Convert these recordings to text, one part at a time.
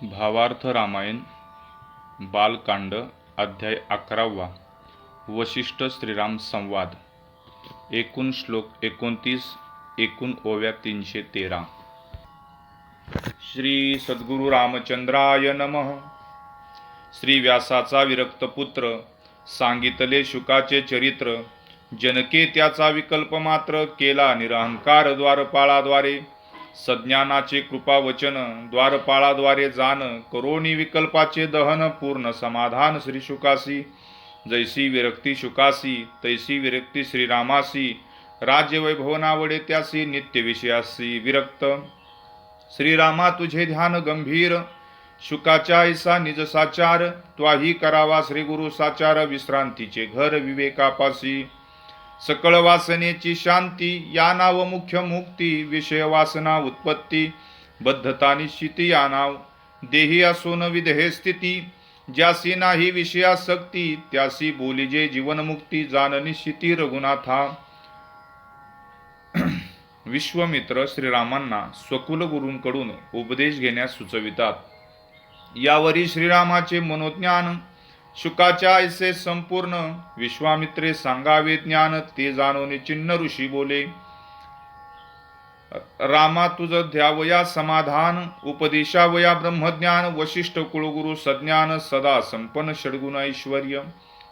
भावार्थ रामायण बालकांड अध्याय 11 वशिष्ठ श्रीराम संवाद एकूण श्लोक 29 एकूण ओव्या 313 श्री सद्गुरु रामचंद्राय नमः। श्री व्यासाचा विरक्त पुत्र सांगितले शुकाचे चरित्र। जनके त्याचा विकल्प मात्र केला निरहंकार द्वारपाळाद्वारे। सज्ञानाचे कृपा वचन द्वारपाळाद्वारे जाण करोनी विकल्पाचे दहन पूर्ण समाधान श्री शुकासी। जैसी विरक्ती शुकासी तैसी विरक्ती श्रीरामासी। राज्य वैभवनावडे त्यासी नित्य विषयासी विरक्त। श्रीरामा तुझे ध्यान गंभीर शुकाच्या ऐसा निज साचार। त्वाही करावा श्री गुरु साचार विश्रांतीचे घर विवेकापासी। सकळ वासनेची शांती या नाव मुख्य मुक्ती। विषय वासना उत्पत्ती बद्धता निश्चिती या नाव। देही असोन विदेह स्थिती ज्यासी नाही विषयासक्ती। त्यासी बोलिजे जीवनमुक्ती जाण निश्चिती रघुनाथा। विश्वामित्र श्रीरामांना स्वकुल गुरूंकडून उपदेश घेण्यास सुचवितात। यावरी श्रीरामाचे मनोज्ञान शुकाच्या ऐसे संपूर्ण। विश्वामित्रे सांगावे ज्ञान ते जाणून चिन्ह ऋषी बोले। रामा तुझ ध्यावया समाधान उपदेशावया ब्रह्मज्ञान। वशिष्ठ कुळगुरु सज्ञान सदा संपन्न षड्गुण ऐश्वर्य।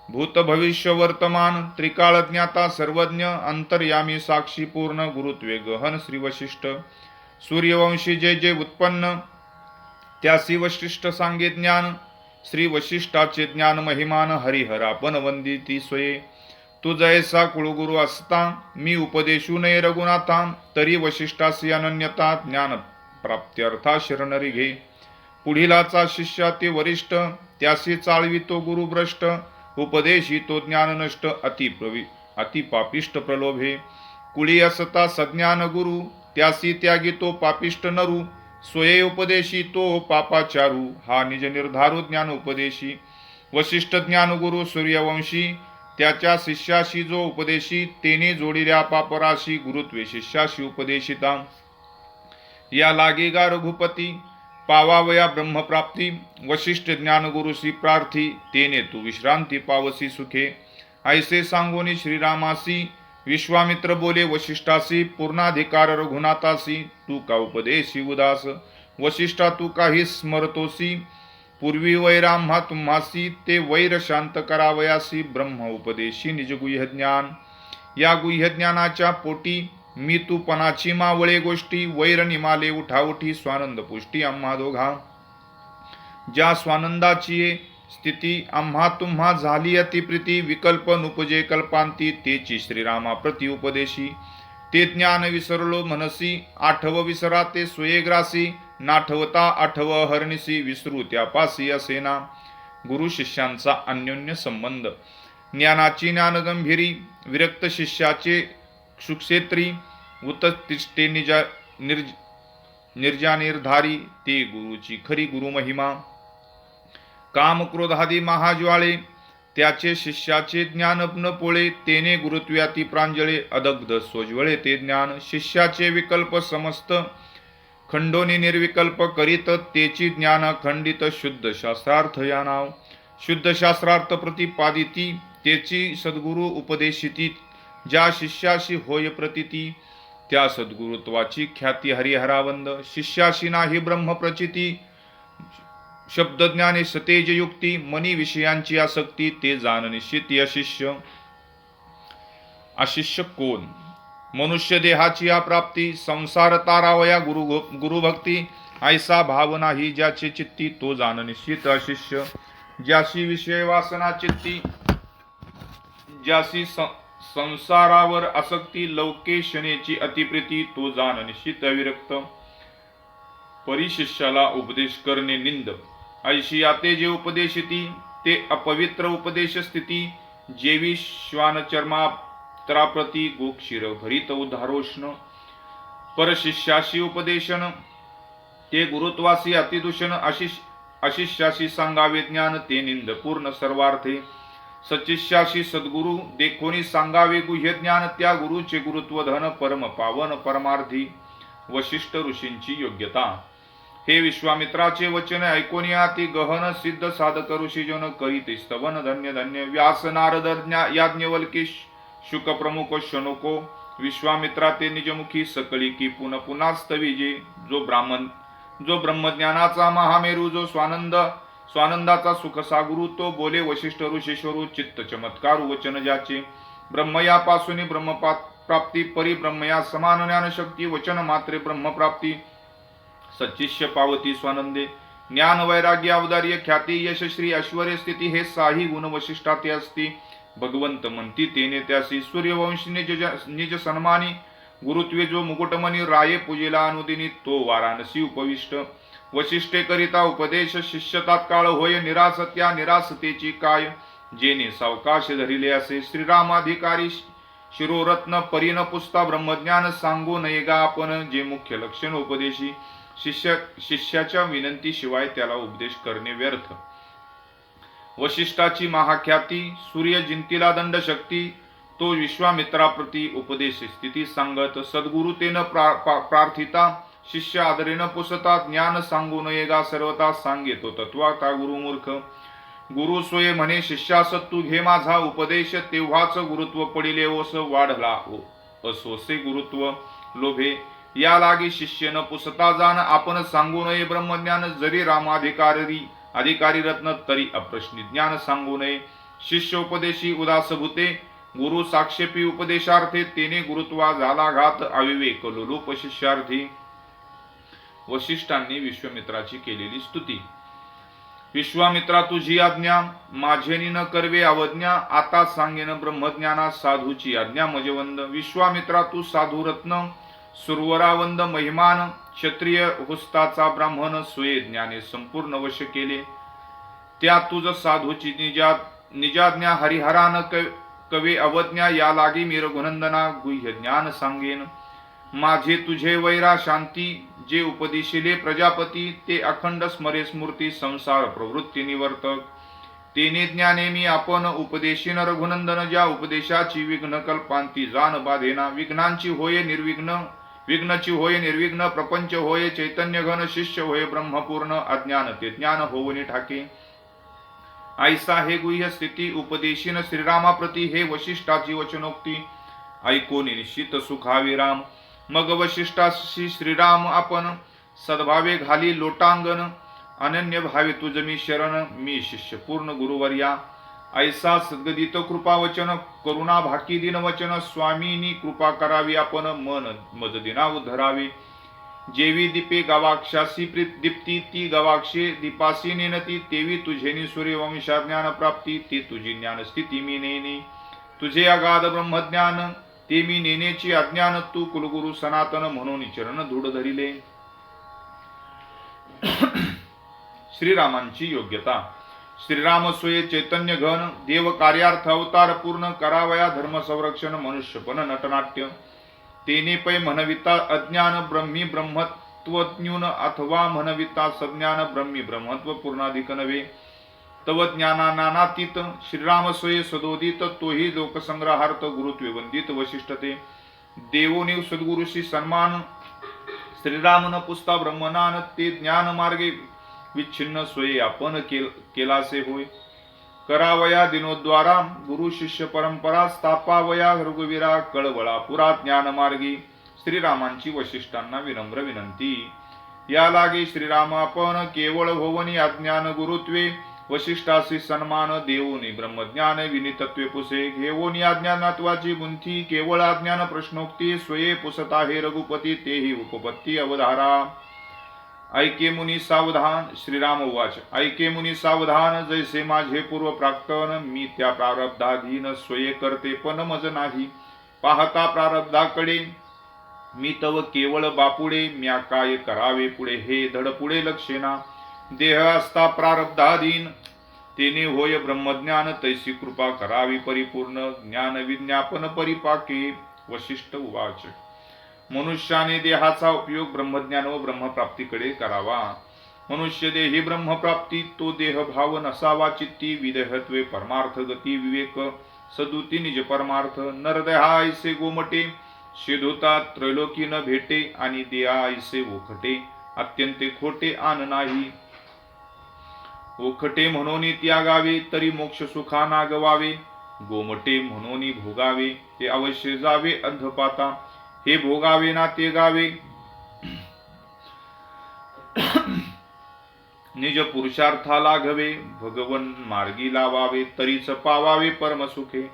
भूत भविष्य वर्तमान त्रिकाळ ज्ञाता सर्वज्ञ। अंतर्यामी साक्षी पूर्ण गुरुत्वे गहन श्री वशिष्ठ। सूर्यवंशी जे जे उत्पन्न त्यासी वशिष्ठ सांगे ज्ञान। श्री वशिष्ठाचे ज्ञान महिमान हरिहरा पण वंदिती स्वये। तू जैसा कुळगुरु असता मी उपदेशू नये रघुनाथा। तरी वशिष्ठासी अनन्यता ज्ञान प्राप्त्यर्था शरणरी घे। पुढीलाचा शिष्या ते वरिष्ठ त्यासी चाळवी तो गुरु भ्रष्ट। उपदेशी तो ज्ञान नष्ट अति पापिष्ट प्रलोभे। कुळी असता सज्ञान गुरु त्यासी त्यागी तो पापिष्ट नरू। स्वये उपदेशी तो पापाचारू हा निज निर्धारू ज्ञान उपदेशी। वशिष्ठ ज्ञान गुरु सूर्यवंशी त्याच्या शिष्याशी जो उपदेशी। तेने जोडिल्या पापराशी गुरुत्वे शिष्याशी उपदेशिता। या लागे गा रघुपती पावावया ब्रह्मप्राप्ती। वशिष्ठ ज्ञान गुरुसी प्रार्थी तेने तू विश्रांती पावसी सुखे। ऐसे सांगोनी श्रीरामासी विश्वामित्र बोले वशिष्ठासी। पूर्णाधिकार रघुनाथासी तू का उपदेशी उदास। वशिष्ठा तू काही स्मरतोसी पूर्वी वैराम्हा तुम्हासी। ते वैर शांत करावयासी ब्रह्म उपदेशी निज गुह्य ज्ञान। या गुह्य ज्ञानाच्या पोटी मी तू पणाची मावळे गोष्टी। वैर निमाले उठाउठी स्वानंद पुष्टी आम्हा दोघा। ज्या स्वानंदाची स्थिती आम्हा तुम्हा झाली अतिप्रीती। विकल्प नुपजे कल्पांती तेची श्रीरामा प्रति उपदेशी। ते ज्ञान विसरलो मनसी आठव विसरा ते स्वयेग्रासी। नाठवता आठव हरणीसी विसरू त्यापासी असेना। गुरु शिष्यांचा अन्योन्य संबंध ज्ञानाची ज्ञान गंभीरी। विरक्त शिष्याचे सुक्षेत्री उत्तिष्ठे निर्जा निर्धारी। ते गुरुची खरी गुरु महिमा। काम क्रोधादी महाज्वाळे त्याचे शिष्याचे ज्ञान न पोळे। तेने गुरुत्व्याती प्रांजळे अदग्ध सोज्वळे ते ज्ञान। शिष्याचे विकल्प समस्त खंडोनी निर्विकल्प करीत। तेची ज्ञान खंडित शुद्ध शास्त्रार्थ या नाव। शुद्ध शास्त्रार्थ प्रतिपादिती तेची सद्गुरु उपदेशिती। ज्या शिष्याशी होय प्रतीती त्या सद्गुरुत्वाची ख्याती हरिहरावंद। शिष्याशी नाही ब्रह्मप्रचिती शब्दज्ञाने सतेज युक्ती। मनी विषयांची आसक्ती ते जाण निश्चित अशिष्य। अशिष्य कोण मनुष्य देहाची अप्राप्ती। संसार तारावया गुरुभक्ती। ऐसा भाव नाही ज्याचे चित्ती तो जाण निश्चित अशिष्य। ज्याशी विषय वासना चित्ती ज्याशी संसारावर आसक्ती। लौकेशनेची अतिप्रीती तो जाण निश्चित अविरक्त। परिशिष्याला उपदेश करणे निंद ऐशी आते जे उपदेशिती। ते अपवित्र उपदेश स्थिती। जेवी श्वानचर्मात्राप्रती गोक्षीर भरित उद्धारोष्ण। परशिष्याशी उपदेशन ते गुरुत्वासी अतिदूषण। अशिष्याशी सांगावे ज्ञान ते निंद पूर्ण सर्वार्थे। सचिष्याशी सद्गुरु देखोनी सांगावे गुह्य ज्ञान। त्या गुरुचे गुरुत्व धन परम पावन परमार्थी। वशिष्ठ ऋषींची योग्यता हे विश्वामित्राचे वचन ऐकून ती गहन सिद्ध साधक ऋषीजन करीत स्तवन धन्य धन्य व्यास नारद याज्ञवल्की शुक प्रमुख शनुको विश्वामित्रा ते निजमुखी सकळी की पुन पुन्हा स्तविजे जो ब्रह्मज्ञानाचा महामेरू जो स्वानंदाचा सुख सागरू तो बोले वशिष्ठ ऋषीश्वरू चित्त चमत्कार वचन ज्याचे ब्रह्मयापासून ब्रह्मप्राप्ती परिब्रह्मया समान ज्ञान शक्ती वचन मात्रे ब्रह्मप्राप्ती सच्चिष्य पावती स्वानंदे ज्ञान वैराग्य अवदार्य ख्याती यश श्री ऐश्वर्य स्थिती हे साही गुण वशिष्ठाते असती भगवंत म्हणती तेने त्यासी सूर्यवंशी निज सन्मानी गुरुत्वे जो मुकुटमणी राये पूजेला अनुदिनी तो वाराणसी उपविष्ट वशिष्ठे करिता उपदेश शिष्य तात्काळ होय निरासत्या निरासतेची काय जेने सावकाश धरिले असे श्रीरामाधिकारी शिरोरत्न परिन पुसता ब्रह्मज्ञान सांगू नये गा आपण जे मुख्य लक्षण उपदेशी शिष्याच्या विनंतीशिवाय त्याला उपदेश करणे व्यर्थ वशिष्ठाची महाख्याती सूर्य जिंतीला दंड शक्ती तो विश्वामित्राप्रती उपदेश स्थिती सांगत सद्गुरु तेन प्रार्थिता शिष्य आदरेन पुसता ज्ञान सांगू नये गा सर्वता सांगेतो तत्वाता गुरुमूर्ख गुरु सोये म्हणे शिष्यास तू घे माझा उपदेश तेव्हाच गुरुत्व पडिले ओस वाढला असोसे गुरुत्व लोभे या लागी शिष्य न पुसता जाण आपण सांगू नये ब्रह्मज्ञान जरी अधिकारी रत्न तरी अप्रश्नी ज्ञान सांगू नये शिष्य उपदेशी उदास भूते गुरु साक्षेपी उपदेशार्थे तेने गुरुत्वा झाला घात अविवेक लोलूप शिष्यार्थी वशिष्ठांनी विश्वामित्राची केलेली स्तुती विश्वामित्रा तुझी आज्ञा माझेनी न करवे अवज्ञा आता सांगेन ब्रह्मज्ञाना साधूची आज्ञा मजवंद विश्वामित्रा तू साधू रत्न सुरवरावंद महिमान क्षत्रिय हुस्ताचा ब्राह्मण स्वये ज्ञाने संपूर्ण वश केले त्या तुझ साधूची निजाज्ञा हरिहरान कवे अवज्ञा या लागी मी रघुनंदना गुह्य ज्ञान सांगेन माझे तुझे वैरा शांती जे उपदेशिले प्रजापती ते अखंड स्मरे स्मृती संसार प्रवृत्ती निवर्तक तेने ज्ञाने मी आपण उपदेशीन रघुनंदन ज्या उपदेशाची विघ्न कल्पांती जाण बाधेना विघ्नची होय निर्विघ्न प्रपंच होय चैतन्य घन शिष्य होय ब्रह्मपूर्ण अज्ञान ते ज्ञान होवनी ठाके ऐसा हे गुह्य स्थिती उपदेशीन श्रीरामाप्रती हे वशिष्ठाची वचनोक्ती ऐकून निश्चित सुखावे राम मग वशिष्ठाशी श्रीराम आपण सद्भावे घाली लोटांगण अनन्य भावे तुझ मी शरण मी शिष्य पूर्ण गुरुवर्या ऐसा सद्गदित कृपा वचन करुणा भाकी दिन वचन स्वामीनी कृपा करावी आपण मन मज दिना उधरावे जेवी दीपे गवाक्षासी दीप्ती ती गवाक्षे दीपासी नेनती तेवी तुझेनी सूर्यवंशा ज्ञान प्राप्ती ती तुझी ज्ञान स्थिती मी नेने तुझे अगाध ब्रह्मज्ञान ते मी नेनेची अज्ञान तू कुलगुरु सनातन म्हणून चरण धूड धरिले श्रीरामांची योग्यता श्रीराम सोये चैतन्य घन देव कार्यार्थ अवतार पूर्ण करावया धर्म संरक्षण मनुष्यपण नटनाट्य तेने पै म्हणविता अज्ञान ब्रह्मी ब्रह्मत्वज्ञून अथवा म्हणविता सज्ञान ब्रह्मी ब्रह्मत्व पूर्णाधिक नव्हे तव ज्ञानानातीत श्रीराम सोये सदोदित तोही लोकसंग्रहार्थ गुरुत्वे वंदित वशिष्ठते देवोनिव सद्गुरुशी सन्मान श्रीराम न पुसता ब्रह्मनान ते ज्ञान मार्गे विच्छिन्न सोये आपण केलासे होय करावया दिनोद्वारा गुरु शिष्य परंपरा स्थापावया रघुवीरा कळवळा पुरा ज्ञान मार्गी श्रीरामांची वशिष्ठांना विनम्र विनंती या लागे श्रीराम आपण केवळ होवनी अज्ञान गुरुत्वे वशिष्ठासी सन्मान देऊनी ब्रह्मज्ञान विनितत्वे पुसे घेऊनी अज्ञानात्वाची गुंथी केवळ अज्ञान प्रश्नोक्ती स्वये पुसता हे रघुपती तेही उपपत्ती अवधारा ऐके मुनी सावधान श्रीराम उवाच ऐके मुनी सावधान जैसे माझे पूर्व प्राक्तन मी त्या प्रारब्धाधीन स्वये करते पण मज नाही पाहता प्रारब्धाकडे मी तव केवळ बापुडे म्या काय करावे पुढे हे धड पुढे लक्षेना देह असता प्रारब्धाधीन तेने होय ब्रह्मज्ञान तैसी कृपा करावी परिपूर्ण ज्ञान विज्ञापन परिपाके वशिष्ठ उवाच मनुष्याने देहाचा उपयोग ब्रह्मज्ञान व ब्रह्मप्राप्तीकडे करावा मनुष्य देही ब्रह्मप्राप्ती तो देह भाव नसावा चित्ती विदेहत्वे परमार्थ गती विवेक सदुती निज परमार्थ नरदेहा ऐसे गोमटे शिधुता त्रैलोकी न भेटे आणि देहा ऐसे ओखटे अत्यंते खोटे आन नाही. ओखटे म्हणून त्यागावे तरी मोक्ष सुखा नागवावे. गोमटे म्हणून भोगावे ते अवश्य जावे अधपाता. हे भोगावे ना ते गावे निज पुरुषार्था लाघवे. भगवन मार्गी लावावे तरीच पावावे परमसुखे.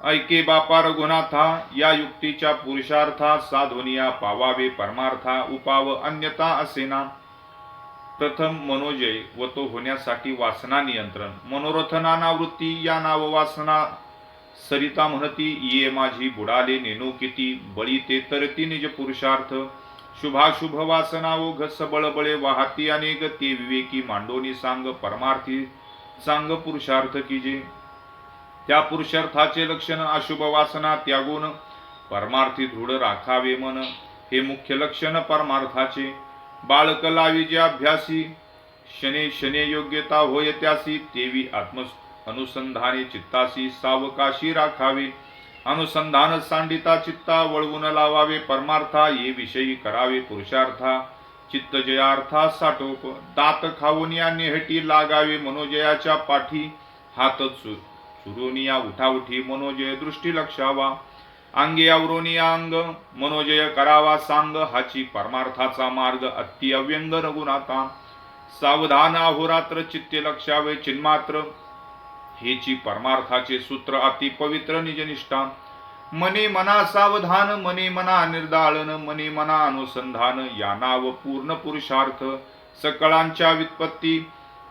ऐके बापा रघुनाथा या युक्तीच्या पुरुषार्था. साधोनिया पावावे परमार्था उपाव अन्यता असेना. प्रथम मनोजय व तो होण्यासाठी वासना नियंत्रण. मनोरथ नाना वृत्ती या नाव वासना. सरिता म्हणती ये माझी बुडाले नेनो किती. बळी ते तरती निज पुरुषार्थ. शुभाशुभ वासना ओघ सबळ बळे वाहती अनेक. ते विवेकी मांडोनी सांग परमार्थी सांग पुरुषार्थ कीजे. त्या पुरुषार्थाचे लक्षण अशुभ वासना त्यागून परमार्थी दृढ राखावे मन. हे मुख्य लक्षण परमार्थाचे. बाळक लावी जे अभ्यासी. शने शने योग्यता होय त्यासी. तेवी आत्म अनुसंधाने चित्तासी. सावकाशी राखावे अनुसंधान सांडिता चित्ता. वळवून लावावे परमार्था. ये विषयी करावे पुरुषार्था. चित्त जयार्था साठोप. दात खाऊन या नेहटी लागावे मनोजयाच्या पाठी. हात चुरोनिया उठाउठी मनोजय दृष्टी लक्षावा. अंगे आवरोनिया अंग मनोजय करावा सांग. हाची परमार्थाचा मार्ग अति अव्यंग रघुनाथा. सावधान अहोरात्र चित्ते लक्षावे चिन्मात्र. हेची परमार्थाचे सूत्र अति पवित्र निजनिष्ठा. मने मना सावधान मने मना निर्दाळन. मने मना अनुसंधान या नाव पूर्ण पुरुषार्थ. सकळांच्या व्युत्पत्ती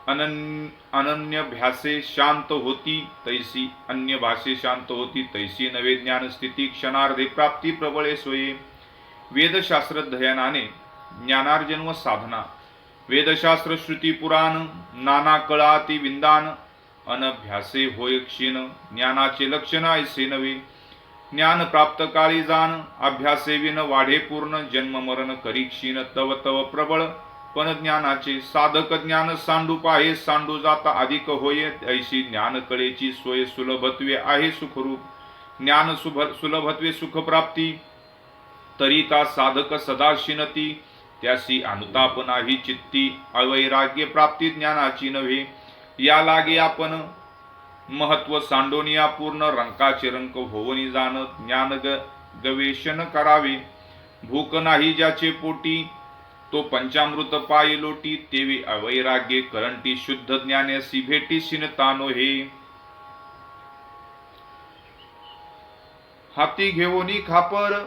अनन्य भ्यासे शांत होती तैसी. अन्य भाषे शांत होती तैसी नवे ज्ञान स्थिती. क्षणार्धे प्राप्ती प्रबळे सोये. वेदशास्त्र अध्ययनाने ज्ञानार्जन व साधना. वेदशास्त्र श्रुती पुराण नाना कळाती विंदान. अनभ्यासे होय क्षीण ज्ञानाचे लक्षण ऐसे नवे. ज्ञान प्राप्त काळी जाण अभ्यासे विन वाढे पूर्ण. जन्म मरण करी क्षीण तव तव प्रबळ पण ज्ञानाचे. साधक ज्ञान सांडू पाहे सांडू जाता अधिक होय. ऐशी ज्ञान कळेची सोय सुलभत्वे आहे सुखरूप. ज्ञान सुलभत्वे सुख प्राप्ती. तरी का साधक सदा शिनती. त्यासी अनुताप नाही चित्ती. अवैराग्य प्राप्ती ज्ञानाची नव्हे. या लागे आपण महत्व सांडोनिया पूर्ण. रंकाचे रंक होवनी जाण ज्ञान गवेषण करावे. भूक नाही ज्याचे पोटी तो पंचामृत पाय लोटी. तेवी अवैराग्ये करंटी शुद्ध ज्ञानेसी भेटी शिनतानो हे. हाती घेऊनी खापर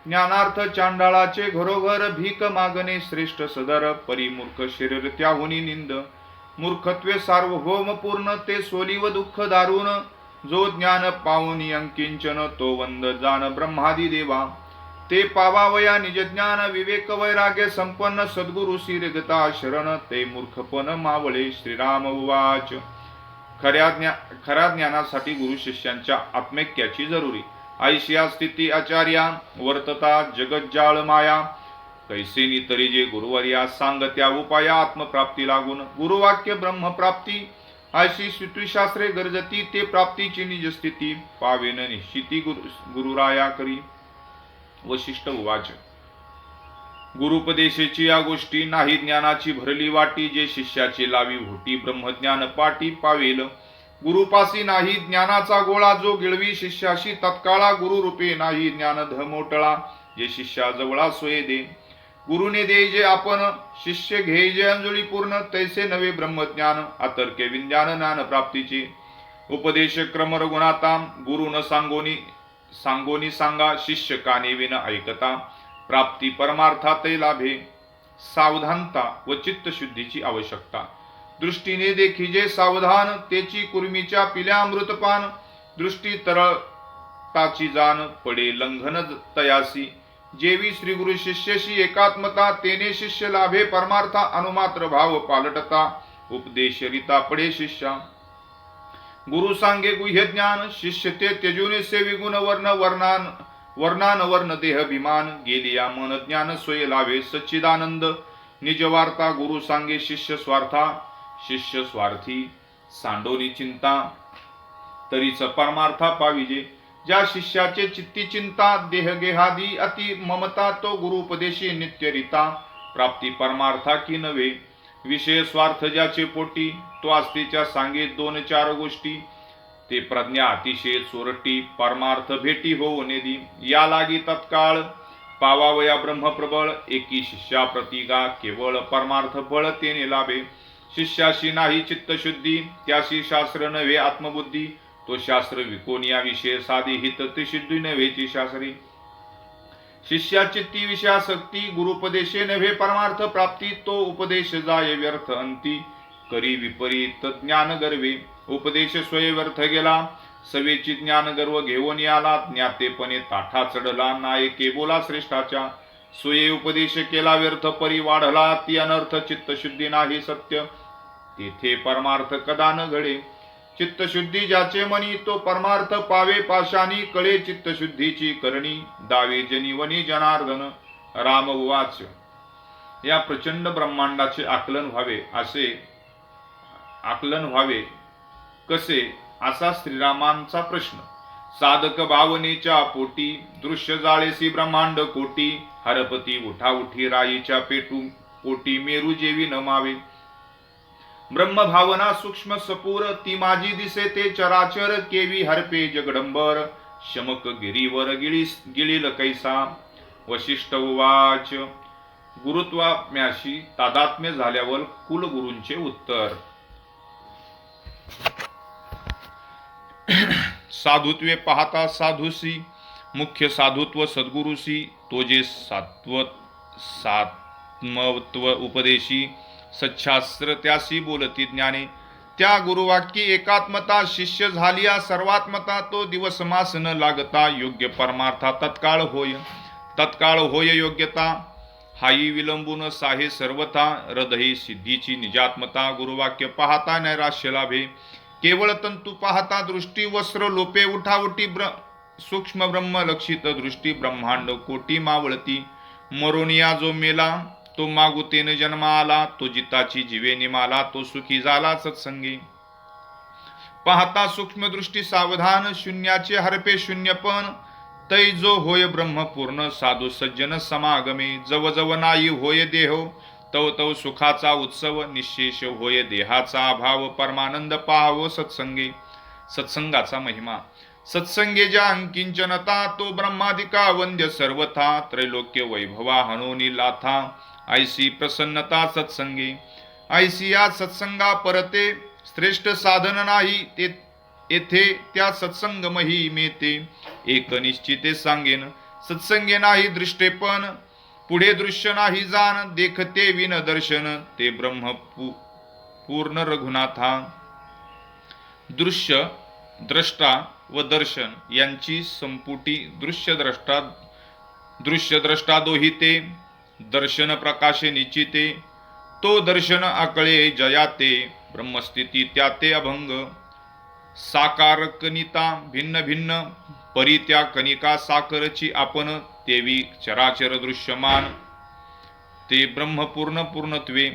ज्ञानार्थ चांडाळाचे घरोघर. भीक मागणे श्रेष्ठ सदर परिमूर्ख शरीर त्याहुनी निंद. मूर्खत्वे सार्वभौम पूर्ण ते सोलीव दुःख दारुण. जो ज्ञान पाहुनी अंकिंचन तो वंद जान ब्रह्मादी देवा. ते पावावया निज ज्ञान विवेक वैराग्य संपन्न. सद्गुरु शिरगता शरण ते मूर्खपण मावळे. श्रीराम उवाच. खऱ्या ज्ञानासाठी गुरु शिष्यांच्या आत्मैक्याची जरुरी. ऐशिया स्थिती आचार्या वर्तता जगज्जाळ माया. कैसेनी तरी जे गुरुवर्या सांग त्या उपाया. आत्मप्राप्ती लागून गुरुवाक्य ब्रह्मप्राप्ती. अशी श्रुतीशास्त्रे गरजती. ते प्राप्तीची निज स्थिती पावेन निश्चिती गुरुराया करी. वशिष्ठ उवाच. गुरुपदेशेची या गोष्टी नाही ज्ञानाची भरली वाटी. जे शिष्याची लावी होती ब्रह्मज्ञान पाटी. पावेल गुरुपासी नाही ज्ञानाचा गोळा. जो गिळवी शिष्याशी तत्काळा. गुरुरूपे नाही ज्ञान धमोटळा. जे शिष्या जवळा सोये दे. गुरुने दे जे आपण शिष्य घे जे अंजुळी पूर्ण. तैसे नवे ब्रह्मज्ञान अतर्क्य विज्ञान ज्ञान प्राप्तीचे. उपदेश क्रम रघुनाथा गुरु न सांगोनी सांगा. शिष्य काने विन ऐकता. प्राप्ती परमार्थात लाभे. सावधानता व चित्तशुद्धीची आवश्यकता. दृष्टीने देखिजे सावधान. तेची कुर्मीच्या पिल्या अमृतपान. दृष्टी तरळताची जाण पडे लंघन तयासी. जेवी श्री गुरु शिष्यशी एकात्मता. तेने शिष्य लाभे परमार्था. अनुमात्र भाव पालटता. उपदेश रीता पडे शिष्या. गुरु सांगे गुह्य ज्ञान. शिष्य ते त्यजून सेवी गुण वर्ण वर्णान वर्ण देहभिमान. गेलिया मन ज्ञान सोय लाभे सच्चिदानंद. निज वार्ता गुरु सांगे शिष्य स्वार्था. शिष्य स्वार्थी सांडोनी चिंता. तरीच परमार्था पाविजे. ज्या शिष्याचे चित्ती चिंता. देह गेहादी अति ममता. तो गुरुपदेशी नित्यरिता. प्राप्ती परमार्था की नव्हे, विषय स्वार्थ ज्याचे पोटी, तो आस्तीच्या सांगेत दोन चार गोष्टी, ते प्रज्ञा अतिशय चोरटी, परमार्थ भेटी होऊ नेदी, या लागी तत्काळ पावावया ब्रह्मप्रबळ, एकी शिष्या प्रतिगा केवळ परमार्थ बळ तेने लाभे, शिष्याशी नाही चित्तशुद्धी, त्याशी शास्त्र नव्हे आत्मबुद्धी, तो शास्त्र विकोनिया विषय साधी हित त्रिशुद्धी नव्हेची शास्त्री, शिष्याचित्ती विषयासक्ती, गुरुपदेशे नव्हे परमार्थ प्राप्ती, तो उपदेश जाय व्यर्थ अंती, करी विपरीत ज्ञान गर्वे, उपदेश स्वय व्यर्थ गेला, सवेची ज्ञान गर्व घेऊन आला, ज्ञातेपणे ताठा चढला, नायके बोला श्रेष्ठाच्या, स्वये उपदेश केला व्यर्थ परी वाढला, ती अनर्थ चित्तशुद्धी नाही सत्य, तेथे परमार्थ कदा न घडे, चित्तशुद्धी ज्याचे मनी, तो परमार्थ पावे पाशानी, कळे चित्तशुद्धीची करणी, दावे जनीवनी जनार्दन. राम उवाच. या प्रचंड ब्रह्मांडाचे आकलन व्हावे कसे, असा श्रीरामांचा प्रश्न. साधक भावनेच्या पोटी, दृश्य जाळेसी ब्रह्मांड कोटी, हरपती उठा उठी राईच्या पोटी, मेरू जेवी नमावे, ब्रह्म भावना सूक्ष्म सपूर, ती माझी दिसे ते चराचर, केवी हरपे जगडंबर, शमक गिरीवर गिळील कैसा. वशिष्ठ उवाच. गुरुत्वाम्याशी तादात्म्य झाल्यावर कुलगुरूंचे उत्तर. साधुत्वे पाहता साधुसी, मुख्य साधुत्व सद्गुरुसी, तो जे सात्मत्व उपदेशी, सच्छास्त्र त्यासी बोलती ज्ञाने, त्या गुरुवाक्य एकात्मता, शिष्य झालिया सर्वात्मता, तो दिवस मास न लागता, योग्य परमार्था तत्काळ होय योग्यता, हाई विलंबून साहे सर्वथा, हृदयी सिद्धीची निजात्मता, गुरुवाक्य पाहता नैराश्य लाभे, केवळ तंतु पाहता दृष्टी, वस्त्र लोपे उठाउटी, सूक्ष्म ब्रह्म लक्षित दृष्टी, ब्रह्मांड कोटी मावळती, मरोनिया जो मेला, तो मागुतेने जन्म आला, तो जिताची जीवे निमाला, तो सुखी झाला सत्संगी. पाहता सूक्ष्म दृष्टी सावधान, शून्याचे हरपे शून्यपण, तै जो होय ब्रह्मपूर्ण, साधू सज्जन समागमे, जव जव नाही होय देह, तव तव सुखाचा उत्सव, निशेष होय देहाचा अभाव, परमानंद पाहावो सत्संगी. सत्संगाचा महिमा. सत्संगे ज्या अंकिंचनता, तो ब्रह्मादिका वंद्य सर्वथा, त्रैलोक्य वैभवा हनोनी लाथा, ऐसी प्रसन्नता सत्संगी. ऐसी या सत्संगा परते, श्रेष्ठ साधन नाही येथे, त्या सत्संग महिमेते, एक निश्चिते सांगेन, सत्संगे नाही दृष्टेपण, पुढे दृश्य नाही जाण, देखते विन दर्शन, ते ब्रह्म पूर्ण रघुनाथा. दृश्य द्रष्टा व दर्शन यांची संपुटी, दृश्य द्रष्टा दोहिते, दर्शन प्रकाशे निश्चिते, तो दर्शन आकळे जयाते, ब्रह्मस्थिती त्याते अभंग. साकार कनिता भिन्न भिन्न, परी त्या कनिका साकरची आपण, तेवी चराचर दृश्यमान, ते ब्रह्मपूर्ण पूर्णत्वे.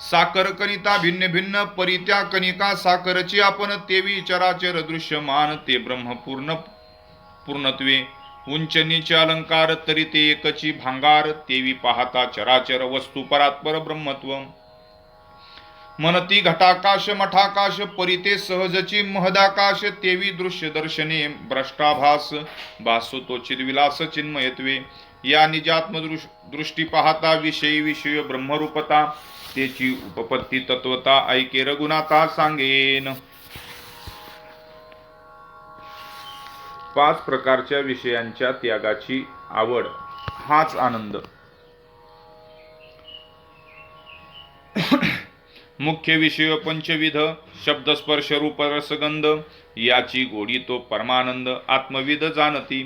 साकर कनिता भिन्न भिन्न, परी त्या कनिका साकरची आपण, तेवी चराचर दृश्यमान, ते ब्रह्मपूर्ण पूर्णत्वे. उंच नीच अलंकार तरी ते एकची भांगार, तेवी पाहता चराचर वस्तू परात्पर ब्रह्मत्व. मनती घटाकाश मठाकाश, परी ते सहजची महदाकाश, तेवी दृश्य दर्शने भ्रष्टाभास, भासो तो चिद्विलास चिन्मयत्वे. या निजात्म दृष्टी पाहता विषयी विषय ब्रह्मरूपता, तेची उपपत्ती तत्वता, ऐके रघुनाथा सांगेन. 5 प्रकारच्या विषयांच्या त्यागाची आवड हाच आनंद. मुख्य विषय पंचविध, शब्द स्पर्श रूप रसगंध, याची गोडी तो परमानंद, आत्मविद जाणती.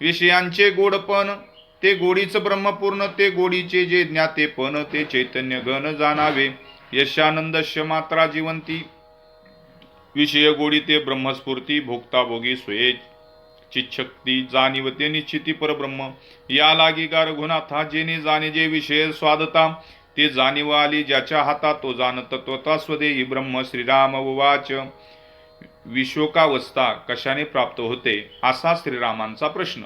विषयांचे गोडपण ते गोडीच ब्रह्मपूर्ण, ते गोडीचे जे ज्ञातेपण, ते चैतन्य घन जाणावे. यशानंदस्य मात्रा जीवंती, विषय गोडी ते ब्रह्मस्फूर्ती, भोगता भोगी स्वये चिच्छक्ती, जाणीवते निश्चिती परब्रह्म. या लागी गा रघुनाथा, जेने जाणे जे विषय स्वादता, ते जाणीव आली ज्याच्या हातात, तो जाण तत्वता स्वदेही ब्रह्म. श्रीराम उवाच. विशोकावस्था कशाने प्राप्त होते, असा श्रीरामांचा प्रश्न.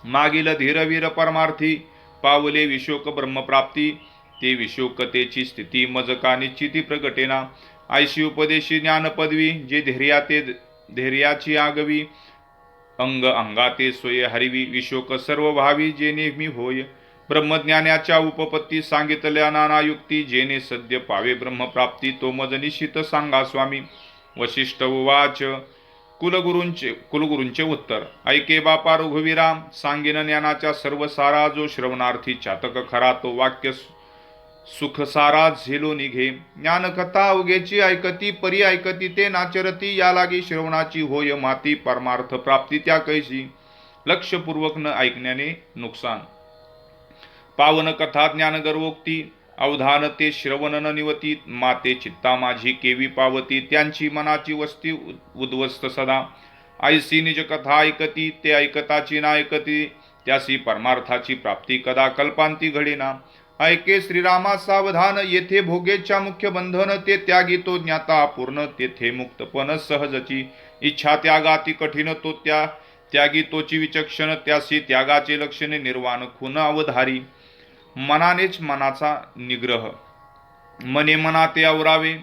मागील धीरवीर परमार्थी, पावले विशोक ब्रह्मप्राप्ती ते विशोकतेची स्थिती मज का निश्चिती प्रगटेना आयशी उपदेशी ज्ञान पदवी जे धैर्याची आगवी अंग अंगाते सोय हरिवी विशोक सर्व भावी जे नेहमी होय ब्रह्मज्ञानाच्या उपपत्ती सांगितल्या नाना युक्ती जेने सद्य पावे ब्रह्मप्राप्ती तो मज निश्चित सांगा स्वामी वशिष्ठ उवाच कुलगुरूंचे उत्तर ऐके बापा रघुवीरा सांगेन ज्ञानाच्या सर्व सारा जो श्रवणार्थी चातक खरा तो वाक्य सुख सारा झेलो निघे ज्ञानकथा अवघेची ऐकती परी ऐकती ते नाचरती या लागी श्रवणाची होय माती परमार्थ प्राप्ती त्या कैसी लक्षपूर्वक न ऐकण्याने नुकसान पावन कथा ज्ञान गर्वोक्ती अवधान ते श्रवण न निवती माते चित्ता माझी केवी पावती त्यांची मनाची वस्ती उद्ध्वस्त सदा ऐसी निज कथा ऐकती ते ऐकताची ना ऐकती त्यासी परमार्थाची प्राप्ती कदा कल्पांती घडेना ऐके श्रीरामा सावधान येथे भोगेच्या मुख्य बंधन ते त्यागी तो ज्ञाता पूर्ण तेथे मुक्तपण सहजची इच्छा त्यागाती कठीण तो त्यागी तोची विचक्षण त्यासी त्यागाचे लक्षणे निर्वाण खुन अवधारी मनानेच मनाचा निग्रह मने मनाते आवरावे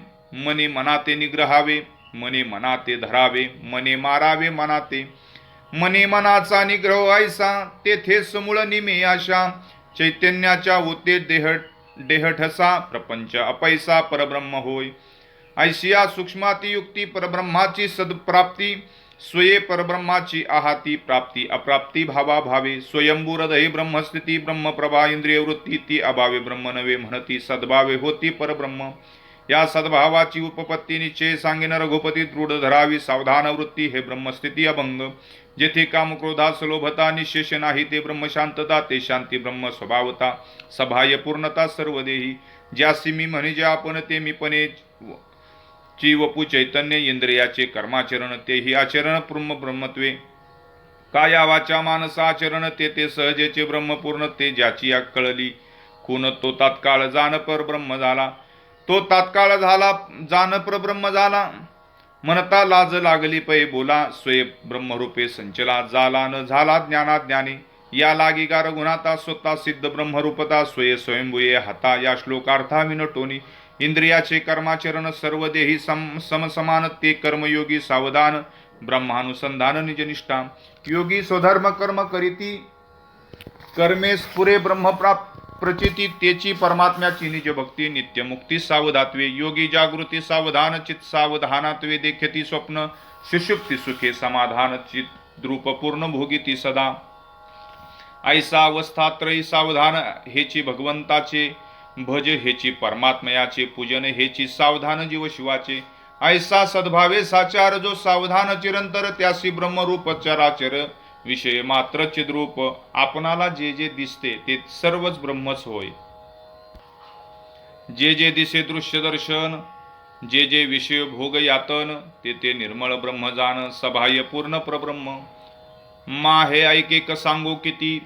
मने मनाते निग्रहावे मने मनाते धरावे मने मारावे मने मनाचा निग्रह ऐसा तेथे समूळ निमे आशा चैतन्याच्या होते देहठसा प्रपंच अपैसा परब्रह्म होय ऐशिया सूक्ष्माती युक्ती परब्रह्माची सदप्राप्ती स्वये परब्रह्माची आहाती प्राप्ती अप्राप्ती भावा भावे स्वयंभू हृदय ब्रह्मस्थिती ब्रह्मप्रभा इंद्रिय वृत्ती ती अभावे ब्रह्म नवे म्हणती सद्भावे होती परब्रह्म या सद्भावाची उपपत्ती निश्चय सांगेन रघुपती दृढ धरावी सावधान वृत्ती हे ब्रह्मस्थिती अभंग जेथे काम क्रोधा सलोभता निशेष नाही ते ब्रह्म शांतता ते शांती ब्रह्म स्वभावता सभाय पूर्णता सर्व देही ज्यासी मी म्हणजे आपण ते मीपणे ची वपू चैतन्य इंद्रियाचे कर्माचरण तेही आचरण ब्रह्मत्वे काया वाचा मानसाचरण ते सहजेचे ब्रह्मपूर्ण ते ज्याची या कळली खून तो तात्काळ जाण पर ब्रह्म झाला तो तात्काळ झाला जाण पर ब्रह्म झाला म्हणता लाज लागली पै बोला स्वय ब्रह्मरूपे संचला जाला न झाला ज्ञाने या लागी गार गुणाता स्वतः सिद्ध ब्रह्मरूपता स्वय स्वयंभूये हाता या श्लोकार्था विनटोनी इंद्रियाचे कर्माचरण सर्व देही समसमान ते कर्मयोगी सावधान ब्रह्मानुसंधान निजनिष्ठा योगी स्वधर्म कर्म करीती कर्मेस पुरे ब्रह्मप्राप्त प्रचिती तेची परमात्म्याची निज भक्ती नित्य मुक्ती सावधात्वे योगी जागृती सावधान चित सावधानात्वे देखती स्वप्न सुषुप्ती सुखे समाधान चित द्रुप पूर्ण भोगिती सदा ऐसा अवस्था त्रयी सावधान हेची भगवंताचे भज हेची परमात्मयाचे पूजन हेची सावधान जीव शिवाचे ऐसा सद्भावे साचार जो सावधान चिरंतर त्यासी ब्रह्मरूप चराचर विषय मात्र चिद्रूप आपणाला जे जे दिसते ते सर्वच ब्रह्मच होय जे जे दिसे दृश्य दर्शन जे जे विषय भोग यातन ते निर्मळ ब्रह्म जाण सभाय पूर्ण प्रब्रह्म मा हे ऐकेक सांगू किती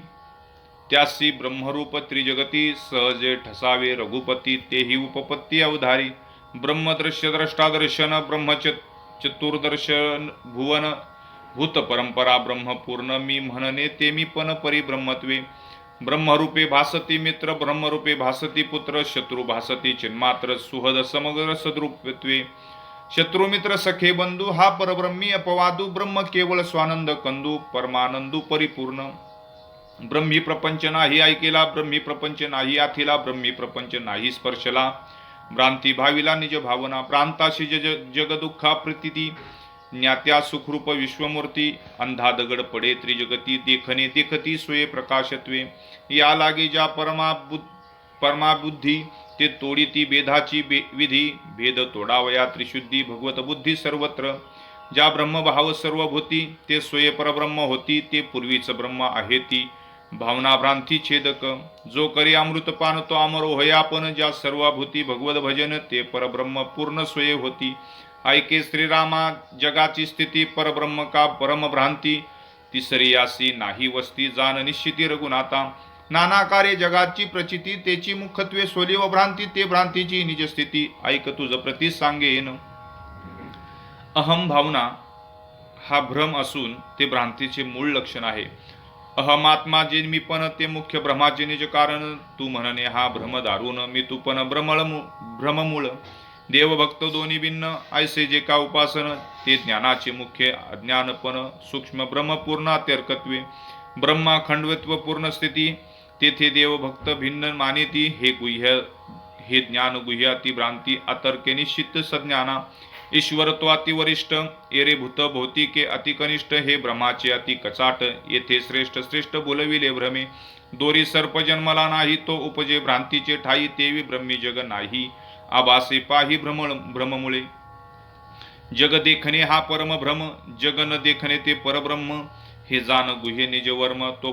त्यासी ब्रह्मरूप त्रिजगती सहजे ठसावे रघुपती तेही उपपत्ती अवधारी ब्रह्मदृश्य द्रष्टादर्शन चतुर्दर्शन भुवन भूत परंपरा ब्रह्मपूर्ण मी म्हणणे ते मी पण परिब्रह्मत्वे ब्रह्मरूपे भासती मित्र ब्रह्मरूपे भासती पुत्र शत्रु भासती चिन्मात्र सुहद समग्र सद्रूपत्वे शत्रुमित्र सखे बंधू हा परब्रह्मी अपवादू ब्रह्म केवळ स्वानंद कंदू परमानंदू परिपूर्ण ब्रह्मी प्रपंच नाही ऐकेला ब्रह्मी प्रपंच नाही आथिला ब्रह्मी प्रपंच नाही स्पर्शला भ्रांती भाविला निज भावना प्रांताशी जगदुःखा प्रतिती ज्ञात्या सुखरूप विश्वमूर्ती अंधा दगड पडे त्रिजगती देखणे देखती स्वये प्रकाशत्वे या लागे ज्या परमाबुद्धी ते तोडीती भेदाची विधी भेद तोडावया त्रिशुद्धी भगवत बुद्धी सर्वत्र ज्या ब्रह्मभाव सर्वभूती ते स्वये परब्रह्म होती ते पूर्वीच ब्रह्म आहे ती भावना भ्रांती छेदक जो करी अमृतपान तो अमरो होयापन ज्या सर्वभूती भगवत भजन ते परब्रह्म पूर्ण स्वये होती ऐके श्रीरामा जगाची स्थिती परब्रह्म का परम भ्रांती तिसरी यासी नाही वस्ती जाण निश्चिती रघुनाथा नाना कार्य जगाची प्रचिती तेची मुखत्वे सोली व भ्रांती ते भ्रांतीची निज स्थिती ऐक तुझ प्रति सांगेन अहम भावना हा भ्रम असून ते भ्रांतीचे मूळ लक्षण आहे अहमात्मा जे पण ते मुख्य भ्रमाचे निज कारण, तू म्हणणे हा भ्रम दारुण, मी तू पण भ्रममूळ. देवभक्त दोन्ही भिन्न, ऐसे जे का उपासन, ते ज्ञानाचे मुख्य अज्ञानपण. सूक्ष्म ब्रह्म पूर्ण अत्यर्कत्वे, ब्रह्माखंडत्व पूर्ण स्थिती, तेथे देवभक्त भिन्न मानिती. हे ज्ञान गुह्य अतिभ्रांती, अतर्के निश्चित सज्ञाना. ईश्वर तो अतिवरिष्ठ, एरे भूत भौतिके अतिकनिष्ठ. हे ब्रह्माचे अति कचाट, येथे श्रेष्ठ श्रेष्ठ बोलविले भ्रमे. दोरी सर्प जन्मला नाही, तो उपजे भ्रांतीचे ठाई. तेवी ब्रह्मी जग नाही, आभासे पाही भ्रममुळे. जग देखणे हा परम भ्रम, जग न देखणे ते परब्रह्म. हे जाण गुह्य निज वर्म, तो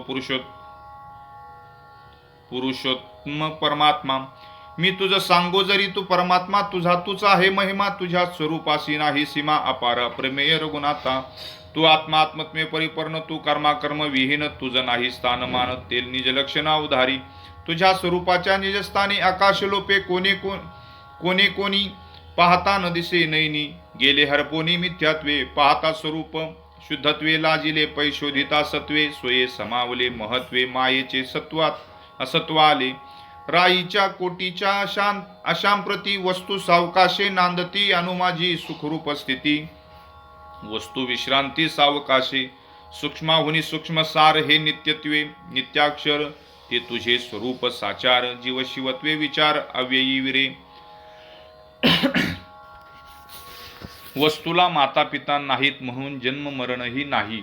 पुरुषोत्तम परमात्मा. मी तुझं सांगो जरी तू परमात्मा, तुझा तूच आहे महिमा. तुझ्या स्वरूपाशी नाही सीमा, अपार अप्रमेय रघुनाथा. तू आत्मा आत्मत्मे परिपूर्ण, तू कर्माकर्म विहीन. तुझं नाही स्थानमान, ते निज लक्षणा उधारी. तुझ्या स्वरूपाच्या निजस्थानी आकाश लोपे, कोणी कोणी पाहता न दिसे नैनी. गेले हरपोनी मिथ्यात्वे, पाहता स्वरूप शुद्धत्वे. लाजिले पै शोधिता सत्वे, स्वये समावले महत्वे. मायेचे असत्व आले, राईच्या कोटीच्या अशांप्रती. वस्तू सावकाशे नांदती, अनुमाजी सुखरूप स्थिती. वस्तू विश्रांती सावकाशे, सूक्ष्माहुनी सूक्ष्म सार. हे नित्यत्वे नित्याक्षर, ते तुझे स्वरूप साचार. जीव शिवत्वे विचार अव्ययी विरे. वस्तूला माता पिता नाहीत, म्हणून जन्म मरणही नाही.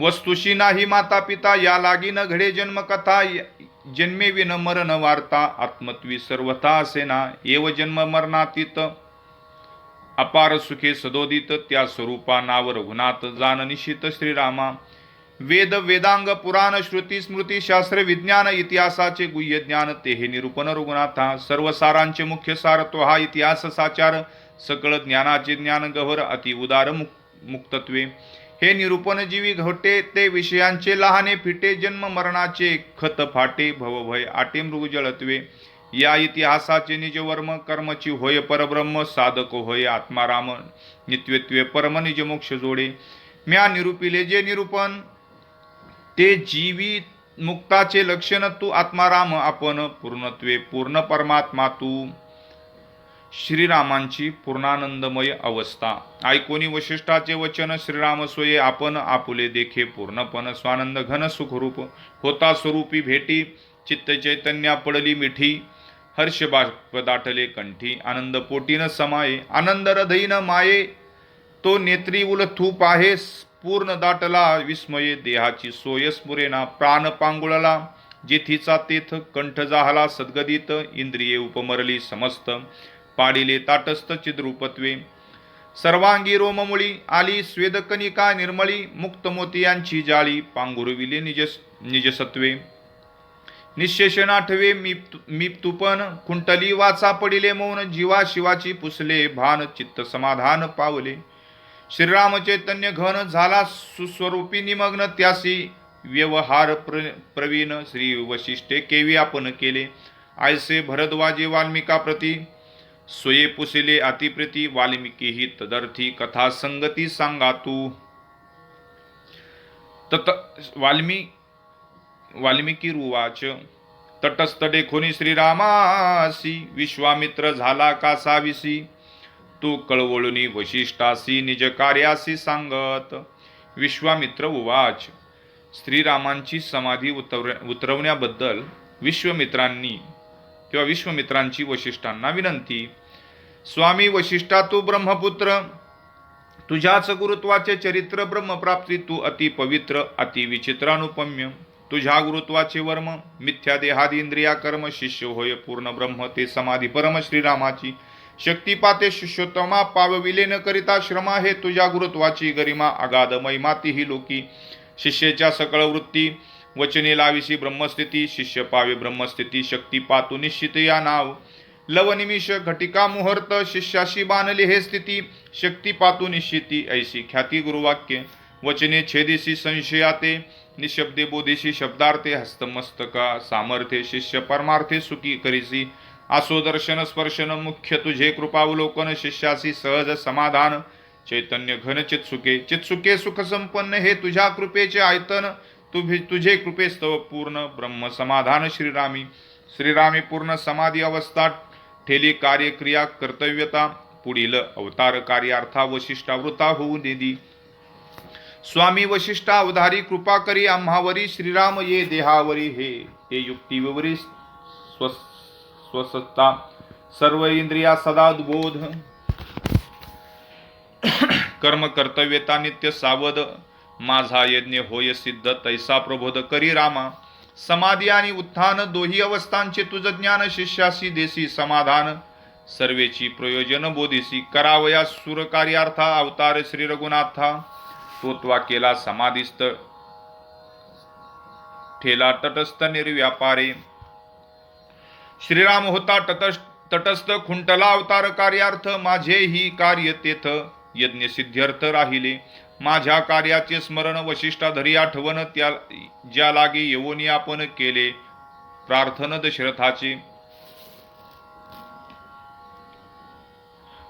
वस्तुशी नाही माता पिता, या लागी न घडे जन्म कथा. जन्मे विन मरण वार्ता, आत्मत्वी सर्वथा असेना. एव जन्म मरणातीत, अपार सुखे सदोदित. त्या स्वरूपा नाव रघुनाथ, जाण निश्चित श्रीरामा. वेद वेदांग पुराण श्रुती स्मृती शास्त्र विज्ञान. इतिहासाचे गुह्य ज्ञान, ते हे निरूपण रघुनाथा. सर्व सारांचे मुख्य सार, तो हा इतिहास साचार. सकळ ज्ञानाचे ज्ञान गहर, अति उदार मुक्तत्वे. हे निरूपण जीवी घोटे, ते विषयांचे लहाने फिटे. जन्म मरणाचे खत फाटे, भवभय आटे मृगजळत्वे. या इतिहासाचे निज वर्म, कर्मची होय परब्रह्म. साधक होय आत्माराम, नित्यत्वे परम निज मोक्ष जोडे. म्या निरूपिले जे निरूपण, ते जीवी मुक्ताचे लक्षण. तू आत्माराम आपण, पूर्णत्वे पूर्ण परमात्मा तू. श्रीरामांची पूर्णानंदमय अवस्था. ऐकोनी वशिष्ठाचे वचन, श्रीराम सोये आपण. आपुले देखे पूर्णपण, स्वानंद घन सुखरूप. होता स्वरूपी भेटी, चित्त चैतन्या पडली मिठी. हर्ष बाष्प दाटले कंठी, आनंद पोटीन समाये. आनंद हृदयीन माये, तो नेत्री उलथूप आहे. पूर्ण दाटला विस्मये, देहाची सोय स्फुरेना. प्राण पांगुळला जेथीचा तेथ, कंठ जाहला सद्गदित. इंद्रिये उपमरली समस्त, पाडिले ताटस्थ चिद्रूपत्वे. सर्वांगी रोममुळी आली, स्वेदकनिका निर्मळी. मुक्त मोतियांची जाळी, पांघुरविले निजसत्वे. निशेष नाठवे मी तुपन, कुंटली वाचा पडिले मौन. जीवा शिवाची पुसले भान, चित्त समाधान पावले. श्रीराम चैतन्य घन झाला सुस्वरूपी निमग्न. त्यासी व्यवहार प्रवीण, श्री वशिष्ठे केवी आपण केले. आयसे भरद्वाजे वाल्मिका प्रती, स्वये पुसिले अतिप्रीती. वाल्मिकी ही तदर्थी, कथा संगती सांगा तू. वाल्मिकी रुवाच, तटस्थ देखोनी श्रीरामासी. विश्वामित्र झाला का साविसी, तू कळवळुनी वशिष्ठासी. निज कार्यासी सांगत. विश्वामित्र उवाच. श्रीरामांची समाधी उतरवण्याबद्दल विश्वामित्रांची वशिष्ठांना विनंती. स्वामी वशिष्ठा, तू ब्रह्मपुत्र. तुझ्याच गुरुत्वाचे चरित्र, ब्रह्मप्राप्ती तू अति पवित्र. अति विचित्र अनुपम्य, तुझ्या गुरुत्वाचे वर्म. मिथ्या देहादी इंद्रिया कर्म, शिष्य होय पूर्ण ब्रह्म. ते समाधी परम श्रीरामाची. शक्तिपाते शिष्योत्तमा, पावविले न करिता श्रमा. हे तुझ्या गुरुत्वाची गरिमा, अगाध महिमा ही लोकी. शिष्याच्या सकळ वृत्ती, वचने लाविसी ब्रह्मस्थिती. शिष्य पावे ब्रह्मस्थिती, शक्ती पातू निश्चित या नाव. लवनिमिष घटिका मुहूर्त, शिष्याशी बाणले हे स्थिती. शक्ती पातू निश्चिती, ऐशी ख्याती गुरुवाक्य. वचने छेदिसी संशयाते, निशब्दे बोधिसी शब्दार्थे. हस्तमस्तका सामर्थ्य, शिष्य परमार्थे सुखी करीसी. आसो दर्शन स्पर्शन, मुख्य तुझे कृपावलोकन. शिष्यासी सहज समाधान, चैतन्य घन चित्सुके. चित्सुके सुख संपन्न, हे तुझ्या कृपेचे आयतन. तुझे कृपेस्तव पूर्ण ब्रह्म समाधान श्रीरामी. श्रीरामी पूर्ण समाधी अवस्था ठेली कार्यक्रिया कर्तव्यता पुढील अवतार कार्यार्था वशिष्ठावृता होऊ देदी. स्वामी वशिष्ठा अवधारी कृपा करी आम्हावरी. श्रीराम ये देहावरी हे युक्तिविवरी स्वसत्ता सर्व इंद्रिया सदा उद्बोध. कर्म कर्तव्यता नित्य सावध. माझा यज्ञ होय सिद्ध तैसा प्रबोध करी रामा. समाधी आणि उत्थान दोही अवस्थांचे तुझ ज्ञान शिष्यासी देसी समाधान. सर्वेची प्रयोजन बोधिसी करावया सुर कार्यार्था अवतार श्री रघुनाथा. तोत्वा केला समाधीस्थ ठेला तटस्थ निर्व्यापारे. श्रीराम होता तटस्थ खुंटला अवतार कार्यार्थ. माझे ही कार्य तेथ यज्ञ सिद्ध्यर्थ राहिले. माझ्या कार्याचे स्मरण वशिष्ठाधरी आठवण. त्या ज्या लागी येवोनी आपण केले प्रार्थन दशरथाचे.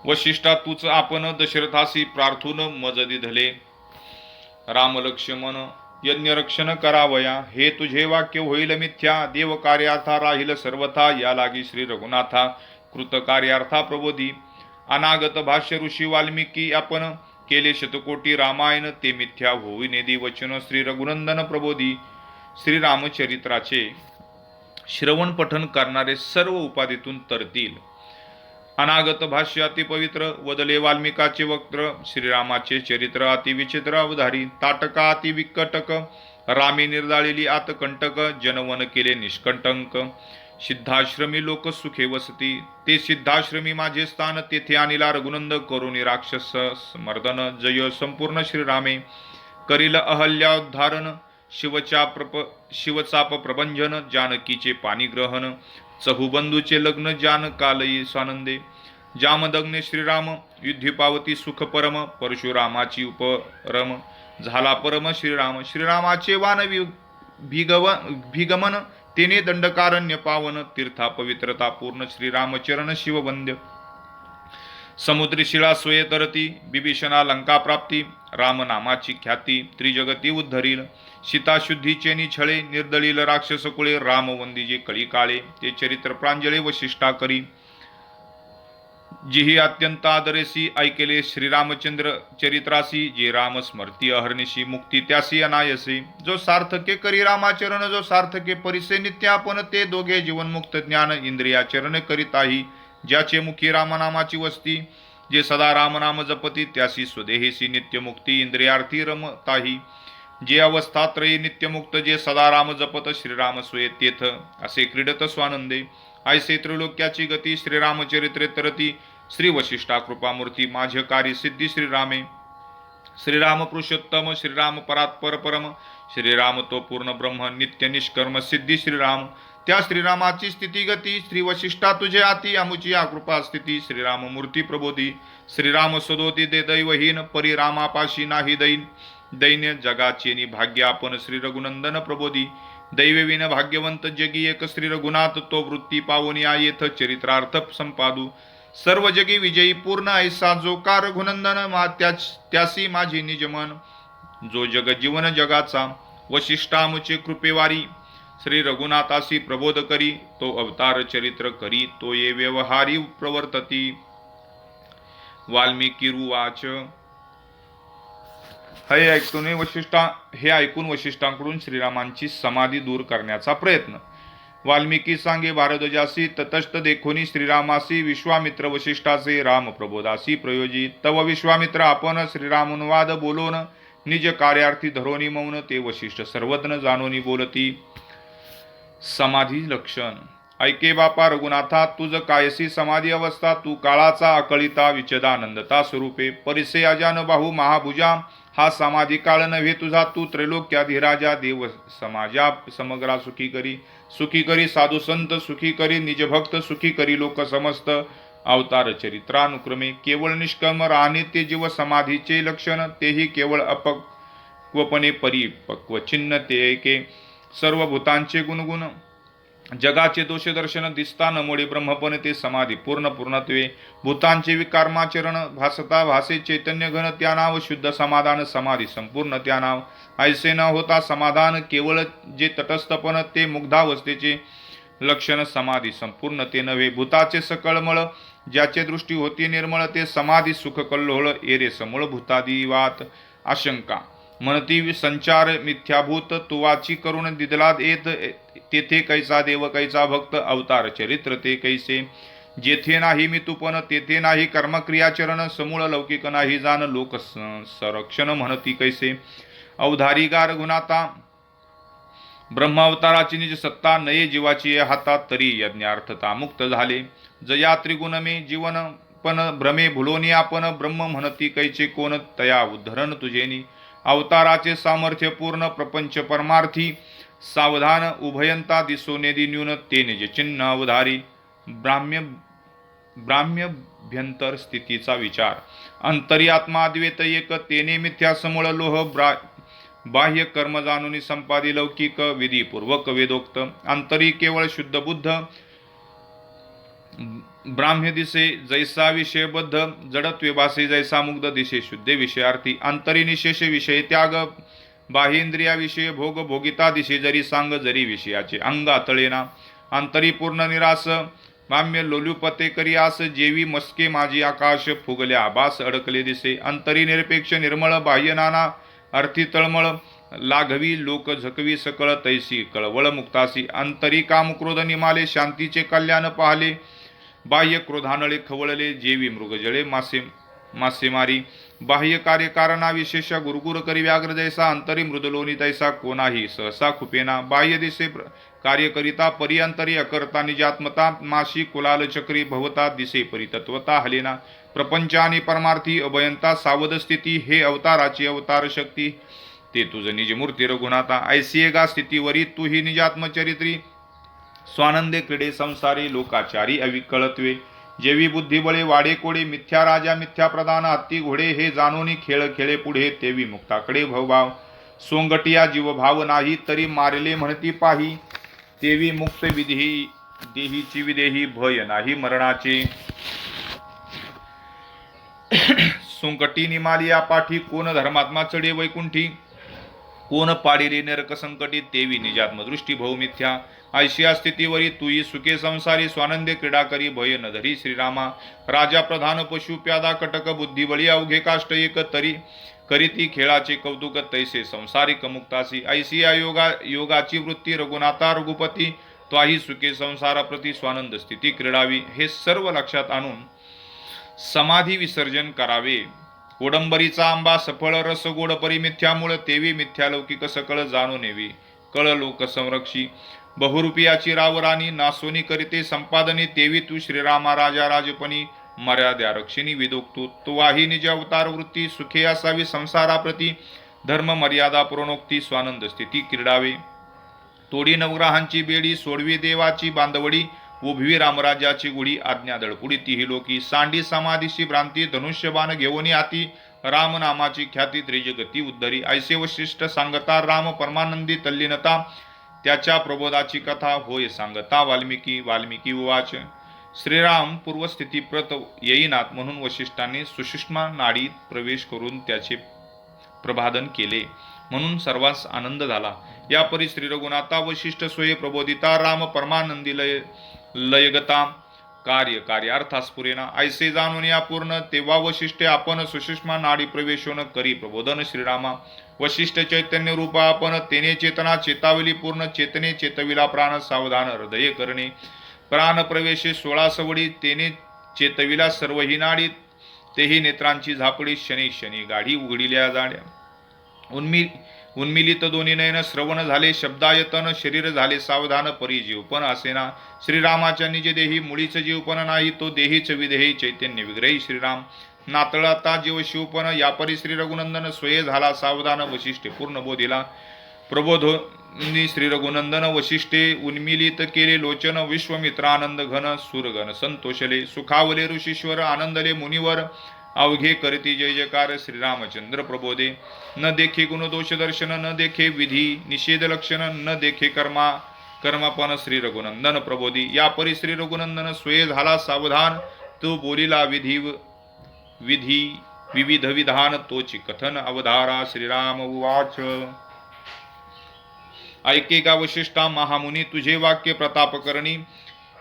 वशिष्ठा तूच आपण दशरथासी प्रार्थून मज दिधले. राम लक्ष्मण यज्ञ रक्षण करावया. हे तुझे वाक्य होईल मिथ्या. देव कार्यार्था राहील सर्वथा. या लागी श्री रघुनाथा कृत कार्यार्था प्रबोधी. अनागत भाष्य ऋषी वाल्मिकी आपण केले शतकोटी रामायण. ते मिथ्या होईनेदी वचन श्री रघुनंदन प्रबोधी. श्रीरामचरित्राचे श्रवण पठन करणारे सर्व उपाधीतून तरतील. अनागत भाष्य अति पवित्र वदले वाल्मिकाचे वक्त्र. श्रीरामाचे चरित्र अति विचित्र अवधारी. ताटका अति विकटक रामी निर्दाळिली आतकंटक. जनवन केले निष्कंटक. सिद्धाश्रमी लोक सुखे वसती. ते सिद्धाश्रमी माझे स्थान. तेथे आणिला रघुनंद करुणी राक्षस मर्दन. जय संपूर्ण श्रीरामे करील अहल्याउद्धारण. शिवचाप प्रभंजन. जानकीचे पाणीग्रहण. चहुबंधूचे लग्न जान कालई स्वानंदे. जामदग्ने श्रीराम युद्धी पावती सुख परम. परशुरामाची उपरम झाला परम श्रीराम. श्रीरामाचे वान भिगमन. तेने दंडकारण्य पावन. तीर्था पवित्रता पूर्ण श्रीरामचरण शिववंद्य. समुद्री शिळा स्वये तरती. बिभीषणा लंका प्राप्ती. रामनामाची ख्याती त्रिजगती उद्धरील. सीता शुद्धीचे छळे निर्दळील राक्षस कुळे. रामवंदीजे कळी काळे. ते चरित्र प्रांजळे वशिष्ठा करी. जिही अत्यंत आदरेसी ऐकेले श्रीरामचंद्र चरित्रासी. जे राम स्मर्ती अहर्निशी मुक्ती त्यासी अनायसे. जो सार्थके करी रामाचरण. जो सार्थके परिसे नित्य आपण. ते दोघे जीवनमुक्त ज्ञान इंद्रियाचरण करीताही. ज्याचे मुखी रामनामाची वस्ती. जे सदा रामनाम जपती त्यासी स्वदेहेसी नित्यमुक्ती इंद्रियार्थी रमताही. जे अवस्थात्रयी नित्यमुक्त. जे सदा राम जपत श्रीराम स्वये तेथ. असे क्रीडत स्वानंदे. ऐसे त्रिलोक्याची गती श्रीरामचरित्रे तरती. श्री वशिष्ठा कृपामूर्ती माझ कार्य सिद्धी श्रीरामे. श्रीराम पुरुषोत्तम. श्रीराम परात्पर परम. श्रीराम तो पूर्ण ब्रह्म नित्य निष्कर्म सिद्धी श्रीराम. त्या श्रीरामाची स्थिती गती. श्री वशिष्ठा तुझे आती. अमुची या कृपा स्थिती. श्रीराम मूर्ती प्रबोधी. श्रीराम सदोती दे दैवहीन. परिरामापाशी नाही दैन्य जगाचे भाग्य आपण. श्री रघुनंदन प्रबोधी. दैवविन भाग्यवंत जगी एक. श्री रघुनाथ तो वृत्ती पावनी येथ. चरित्रार्थ संपादू सर्व जगी विजयी पूर्ण ऐसा. जो का रघुनंदन त्यासी माझी निजमन. जो जग जीवन जगाचा वशिष्ठामुचे कृपेवारी. श्री रघुनाथासी प्रबोध करी. तो अवतार चरित्र करी. तो ये व्यवहारी प्रवर्तती. वाल्मिकी रुवाच. हे ऐकून वशिष्ठांकडून श्रीरामांची समाधी दूर करण्याचा प्रयत्न. वाल्मिकी सांगे भारद्वाजासी. ततस्थ देखोनी श्रीरामासी. विश्वामित्र वशिष्ठाचे राम प्रबोधासी प्रयोजी. तव विश्वामित्र आपण श्रीरामनुवाद बोलोन. निज कार्यार्थी धरोनी मौन. ते वशिष्ठ सर्वज्ञ जानोनी बोलती. समाधी लक्षण. ऐके बापा रघुनाथा तुझ कायसी समाधी अवस्था. तू काळाचा अकळिता विचदानंदता स्वरूपे. परिसे अजान बाहू महाभुजा. हा समाधी काळ नव्हे तुझा. तू त्रैलोक्याधिराजा. देव समाजा समग्रा सुखी करी. सुखी करी साधू संत सुखी करी. निजभक्त सुखी करी लोक समस्त. अवतार चरित्रानुक्रमे केवळ निष्कर्म राहणे ते जीव समाधीचे लक्षण. तेही केवळ अपक्वपणे परिपक्व चिन्ह. ते ऐके सर्व भूतांचे गुणगुण. जगाचे दोष दर्शन दिसता न मोडे ब्रह्मपणे ते समाधी पूर्ण पूर्णत्वे भूतांचे विकारमाचरण भासता भासे चैतन्य घन त्या नाव शुद्ध समाधान समाधी संपूर्ण त्या नाव ऐसे न होता समाधान केवळ जे तटस्थपण ते मुग्धावस्थेचे लक्षण समाधी संपूर्ण ते नव्हे भूताचे सकळमळ ज्याचे दृष्टी होती निर्मळ ते समाधी सुख कल्लोळ एरे समूळ भूतादिवात आशंका म्हणती संचार मिथ्याभूत तुवाची करून दिदलात येत तेथे कैसा देव कैसा भक्त अवतार चरित्र ते कैसे जेथे नाही मी तुपन तेथे नाही कर्मक्रियाचरण समूळ लौकिक नाही जाण लोक संरक्षण म्हणती कैसे अवधारिगार गुणाता ब्रह्मावताराची निज सत्ता नये जीवाची हातात तरी यज्ञार्थता मुक्त झाले जया त्रिगुणमे जीवन पण भ्रमे भुलोनी आपण ब्रह्म म्हणती कैचे कोण तया उद्धरण तुझेनी अवताराचे सामर्थ्य पूर्ण प्रपंच परमार्थी सावधान उभयंता दिसो नेदी न्यून ते निज चिन्ह अवधारी ब्राह्म्यभ्यंतर स्थितीचा विचार अंतरी आत्मा द्वेत एक तेने मिथ्या समूळ लोह बाह्य कर्म जाणून संपादी लौकिक विधीपूर्वक वेदोक्त अंतरी केवळ शुद्ध बुद्ध ब्राह्म्य दिसे जैसा विषयबद्ध जडत्वे भासे जैसा मुग्ध दिसे शुद्ध विषयार्थी अंतरी निशेष विषय त्याग बाह्येंद्रिया विषय भोग भोगिता दिसे जरी सांग जरी विषयाचे अंग आतळेना अंतरी पूर्ण निरास माम्य लोलुपते करी आस जेवी मस्के माझी आकाश फुगल्या आभास अडकले दिसे अंतरी निरपेक्ष निर्मळ बाह्य नाना अर्थी तळमळ लाघवी लोक झकवी सकळ तैसी कळवळ मुक्तासी अंतरी काम क्रोध निमाले शांतीचे कल्याण पाहले बाह्य क्रोधानळे खवळले जेवी मृगजळे मासेमारी बाह्य कार्य कारणा विशेष गुरगुर करी व्याघ्र जैसा अंतरी मृदलोनी तैसा कोणाही सहसा खुपेना बाह्य दिसे कार्य करिता परिअंतरी अकर्ता निजात्मता माशी कुलाल चक्री भवता दिसे परितत्वता हलेना प्रपंच आणि परमार्थी अभयंता सावध स्थिती हे अवताराची अवतार शक्ती ते तुझ निज मूर्ती रघुनाथा ऐसी गा स्थितीवरी तू ही निजात्मचरित्री स्वानंदे क्रीडे संसारी लोकाचारी अविकळत्वे जेवी बुद्धिबळे वाडे कोडे मिथ्या राजा मिथ्या प्रधान हत्ती घोडे हे जाणूनी खेळ खेळे पुढे तेवी मुक्ताकडे भवभाव सोंगटिया जीवभाव नाही तरी मारले म्हणती पाही तेवी मुक्त विधी देहीची विदेही भय नाही मरणाचे सोंकटी निमालिया पाठी कोण धर्मात्मा चढे वैकुंठी कोण पाडिले नरक संकटी तेवी निजात्म दृष्टी भौमिथ्या ऐशिया स्थितीवरी तुई सुखे संसारी स्वानंदे क्रीडा करी भय न धरी श्रीरामा राजा प्रधान पशु प्यादा कटक बुद्धी बळी अवघे काष्ट एक तरी करीती खेळाचे कौतुक तैसे संसारिक मुक्तासी ऐसिया योगाची वृत्ती रघुनाथा रघुपती त्वाही सुखे संसारा प्रती स्वानंद स्थिती क्रीडावी हे सर्व लक्षात आणून समाधी विसर्जन करावे ओडंबरीचा आंबा सफळ रस गोड परिमिथ्यामुळ तेवी मिथ्यालौकिक सकळ जाणून नेवी कळ लोक संरक्षी बहुरूपियाची रावराणी नासोनी करिते संपादनी तेवी तू श्रीरामा राजा राजपणी मर्याद्या रक्षिणी विदोक्तू तो वाही निज अवतार वृत्ती सुखे असावी संसाराप्रती धर्म मर्यादा प्रणोक्ती स्वानंद स्थिती क्रीडावे तोडी नवग्रहांची बेडी सोडवी देवाची बांधवडी उभवी रामराजाची गुढी आज्ञा दळपुडी तीही लोकी सांडी समाधीशी भ्रांती धनुष्यबाण घेऊन हाती राम नामाची ख्याती त्रिजगती उद्धरी ऐसे वशिष्ठ सांगता राम परमानंदी तल्लीनता त्याच्या प्रबोधाची कथा होय सांगता वाल्मिकी उवाच श्रीराम पूर्वस्थिती प्रत येईनात म्हणून वशिष्ठांनी सुषुष्मा नाडीत प्रवेश करून त्याचे प्रबाधन केले म्हणून सर्वांस आनंद झाला या परी श्री रघुनाथा वशिष्ठ सोये प्रबोधिता राम परमानंदी लयगता कार्य अर्थास पुरेना ऐसे जाणून या पूर्ण तेव्हा वशिष्ठे आपण सुषुष्मा नाडी प्रवेशोन करी प्रबोधन श्रीरामा वशिष्ठ चैतन्य रूपा आपण तेने चेतना चेतावली पूर्ण चेतने चेतविला प्राण सावधान हृदय करणे प्राण प्रवेशे 16 सवडी तेने चेतविला सर्व ही नाडी तेही नेत्रांची झापडी शनी गाढी उघडिल्या जाड्या उन्मिलित दोन्ही नयन श्रवण झाले शब्दायतन शरीर झाले सावधान परी जीवपण असेना श्रीरामाच्या निज देही मुळीच जीवपण नाही तो देहीच विदेही चैतन्य विग्रही श्रीराम नातळाता जीव शिवपण यापरी श्री रघुनंदन स्वये झाला सावधान वशिष्ठे पूर्ण बोधिला प्रबोधोनी श्री रघुनंदन वशिष्ठे उन्मिलित केले लोचन विश्वमित्रानंद घन सुरगण संतोषले सुखावले ऋषीश्वर आनंदले मुनिवर अवघे करती जय जयकार श्रीरामचंद्र प्रबोधे न देखे गुणदोष दर्शन न देखे विधी निषेध लक्षण न देखे कर्मपण श्री रघुनंदन प्रबोधी. या परी श्री रघुनंदन स्वये झाला सावधान, तो बोलिला विधी विविध विधान, तोची कथन अवधारा. श्रीराम उवाच. ऐके का वशिष्ठा महामुनी, तुझे वाक्य प्रताप करणी,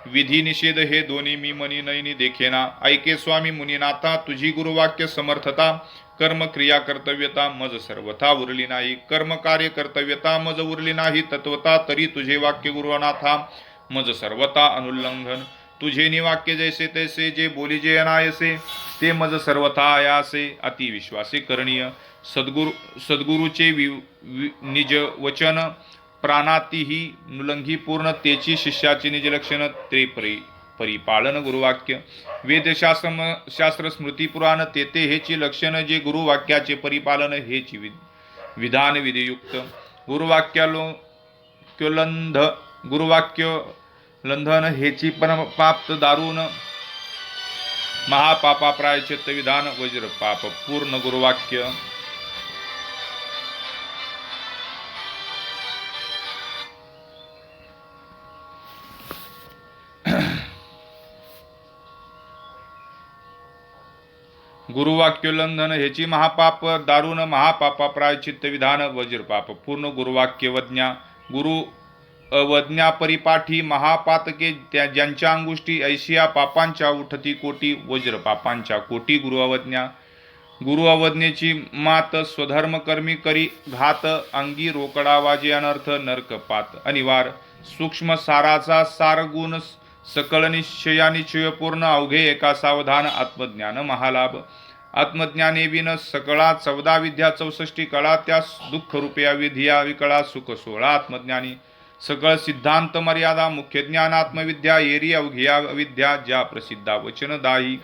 विधी निषेध हे दोन्ही मी मनी नयनी देखेना. ऐके स्वामी मुनीनाथा, तुझी गुरुवाक्य समर्थता, कर्म क्रिया कर्तव्यता मज सर्वथा उरली नाही. कर्म कार्य कर्तव्यता मज उरली नाही तत्वता, तरी तुझे वाक्य गुरुनाथा मज सर्वथा अनुल्लंघन. तुझे निवाक्य जैसे तैसे, जे बोली जे अनायसे, ते मज सर्वथा आयासे. अति विश्वासे करणीय, सद्गुरूचे निज वचन, प्राणातीही नुलंघी पूर्ण, तेची शिष्याचे निज लक्षण, ते परिपालन गुरुवाक्य. वेदशास्त्र स्मृती पुराण, तेथे हेची लक्षण, जे गुरुवाक्याचे परिपालन हेची विधान विधियुक्त. गुरुवाक्य लंघन हेची परमपाप दारुण, महापापा प्रायचित्त विधान, वज्र पाप पूर्ण गुरुवाक्य. गुरुवाक्योल्लंघन हेची महापाप दारुण, महापापा प्रायचित्त विधान, वज्रपाप पूर्ण गुरुवाक्यवज्ञा. गुरु अवज्ञा परिपाठी, महापातके ज्यांच्या अंगुष्टी, ऐशिया पापांच्या उठती कोटी, वज्रपापांच्या कोटी. गुरु अवज्ञेची मात, स्वधर्म कर्मी करी घात, अंगी रोकडा वाजे अनर्थ, नरकपात अनिवार. सूक्ष्म साराचा सारगुण, सकळ निश्चया निश्चय पूर्ण, अवघे एका सावधान, आत्मज्ञान महालाभ. आत्मज्ञाने विन सकळा 14 विद्या 64 कळा, त्या दुःख रुपया विधिया विकळा, सुख 16 आत्मज्ञानी. सकळ सिद्धांत मर्यादा, मुख्य ज्ञान आत्मविद्या, एरी अवघिया विद्या, ज्या प्रसिद्धा वचनदाही,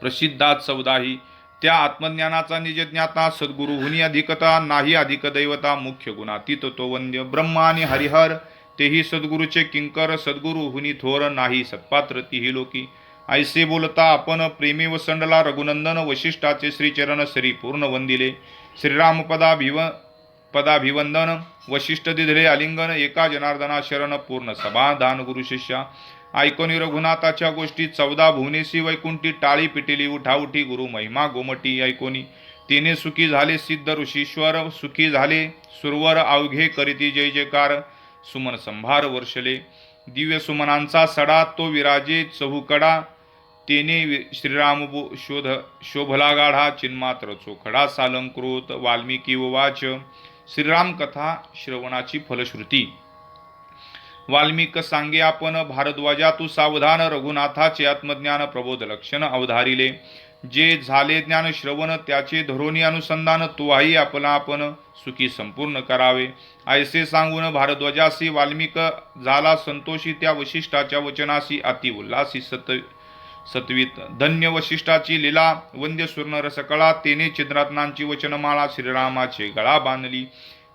प्रसिद्धात 14ही. त्या आत्मज्ञानाचा निज ज्ञाता, सद्गुरुहुनी अधिकता, नाही अधिक दैवता, मुख्य गुणातीत तो वंद्य. ब्रह्म आणि हरिहर तेही सद्गुरूचे किंकर, सद्गुरुहुनी थोर, नाही सत्पात्र तिही लोकी. ऐसे बोलता आपण प्रेमी वसंडला, रघुनंदन वशिष्ठाचे श्रीचरण सरी पूर्ण वंदिले. श्रीराम पदाभिवंदन, वशिष्ठ दिधले आलिंगन, एका जनार्दना शरण, पूर्ण समाधान गुरु शिष्या. ऐकोनी रघुनाथाच्या गोष्टी, 14 भुवनेसी वैकुंठी, टाळी पिटेली उठाउठी, गुरु महिमा गोमटी. ऐकोनी तिने सुखी झाले सिद्ध ऋषीश्वर, सुखी झाले सुरवर, अवघे करीती जय जयकार, सुमन संभार वर्षले. दिव्य सुमनांचा सडा, तो विराजे चहूकडा, तेने श्रीराम शोभला गाढा, चिन्मात्र चोखडा सालंकृत. वाल्मिकी उवाच. श्रीराम कथा श्रवणाची फलश्रुती. वाल्मिक सांगे आपण, भारद्वाजा तू सावधान, रघुनाथाचे आत्मज्ञान प्रबोध लक्षण अवधारिले. जे झाले ज्ञान श्रवण, त्याचे धरोनी अनुसंधान, तोही आपला आपण सुखी संपूर्ण करावे. ऐसे सांगून भारद्वाजासी वाल्मिक झाला संतोषी, त्या वशिष्ठाच्या वचनासी अति उल्हासी सत्वित. धन्य वशिष्ठाची लीला, वंद्य सुर्ण रसकळा, तेने चिद्रत्नांची वचनमाळा, श्रीरामाचे गळा बांधली,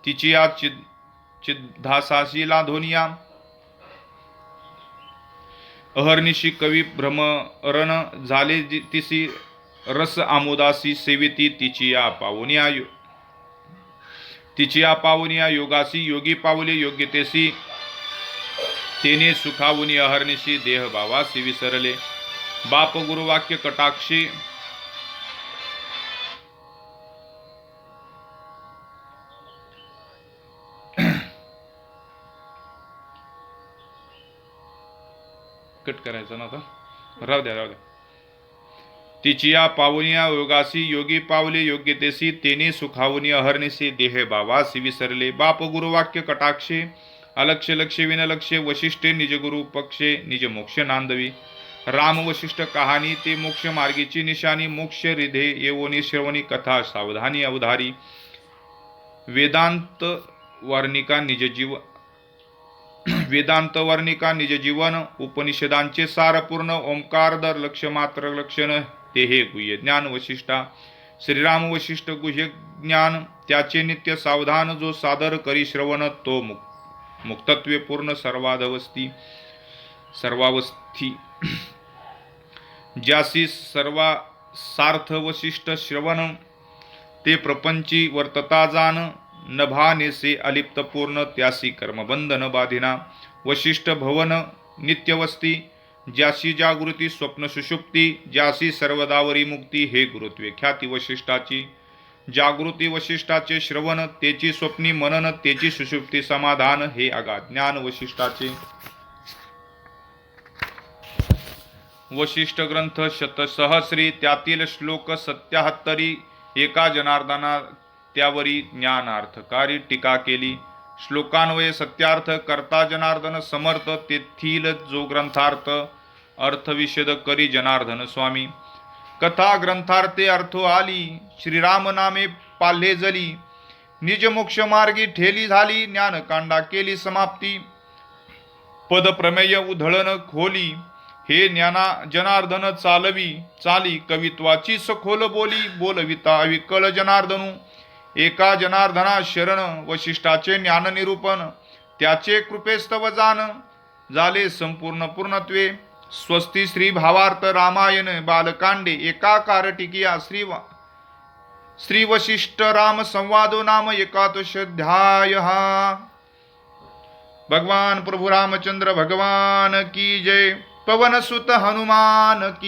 तिची या चिद्धासासी लाधोनिया. अहर्निशी कवी भ्रमरण झाले तिसी, रस आमोदासी सेविती, तिची या पावनिया योगासी, योगी पावले योग्यतेसी, तेने सुखावुनी अहर्निशी, देह भावासी विसरले. बाप गुरुवाक्य कटाक्षी, कट करायचं ना आता, राहू द्या. तिची या पावनिया योगासी, योगी पावले योग्यतेसी, तेने सुखावनी अहर्निसी, देह भावासी विसरले. बाप गुरुवाक्य कटाक्षे, अलक्ष्य लक्ष्य विनलक्ष्य, वशिष्ठे निज गुरु पक्षे, निज मोक्ष नांदवी. राम वशिष्ठ कहाणी, ते मोक्ष मार्गीची निशाणी, मोक्ष रिधे येवोनी श्रवणी, कथा सावधानी अवधारी. वेदांत वर्णिका निज जीवन, उपनिषदांचे सारपूर्ण, ओंकारदर लक्ष मात्र लक्षण, ते हे गुह्य ज्ञान वशिष्ठा. श्रीराम वशिष्ठ गुह्य ज्ञान, त्याचे नित्य सावधान, जो सादर करी श्रवण, तो मुक्तत्वे पूर्ण सर्वावस्थी. ज्यासी सार्थ वशिष्ठ श्रवण, ते प्रपंची वर्तता जाण, नभानेसे अलिप्त पूर्ण त्यासी कर्मबंधन बाधिना वशिष्ठ भवन नित्यवस्ती ज्यासी जागृती स्वप्न सुषुप्ती ज्यासी सर्वदावरी मुक्ती हे गुरुत्वे ख्याती वशिष्ठाची जागृती वशिष्ठाचे श्रवण तेची स्वप्नी मनन तेची सुषुप्ती समाधान हे अगाध ज्ञान वशिष्ठाचे वशिष्ठ ग्रंथ शतसहस्री त्यातील श्लोक 77 एका जनार्दना त्यावरी ज्ञानार्थकारी टीका केली श्लोकान्वये सत्यार्थ करता जनार्दन समर्थ तेथील जो ग्रंथार्थ अर्थविषद करी जनार्दन स्वामी कथा ग्रंथार्थे अर्थो आली श्रीराम नामे पाल्हे जली निज मोक्ष मार्गी ठेली झाली ज्ञानकांडा केली समाप्ती पद प्रमेय उधळण खोली हे ज्ञाना जनार्दन चाली कवित्वाची सखोल बोली बोलविता विकळ जनार्दनू एका जनार्दना शरण वशिष्ठाचे ज्ञान निरूपण त्याचे कृपेस्तव जान झाले संपूर्ण पूर्णत्वे स्वस्ती श्री भावार्थ रामायण बालकांडे एकाकार टिकिया श्री वशिष्ठ राम संवादो नाम एकादशाध्याय। भगवान प्रभु रामचंद्र भगवान की जय। पवन सुत हनुमान की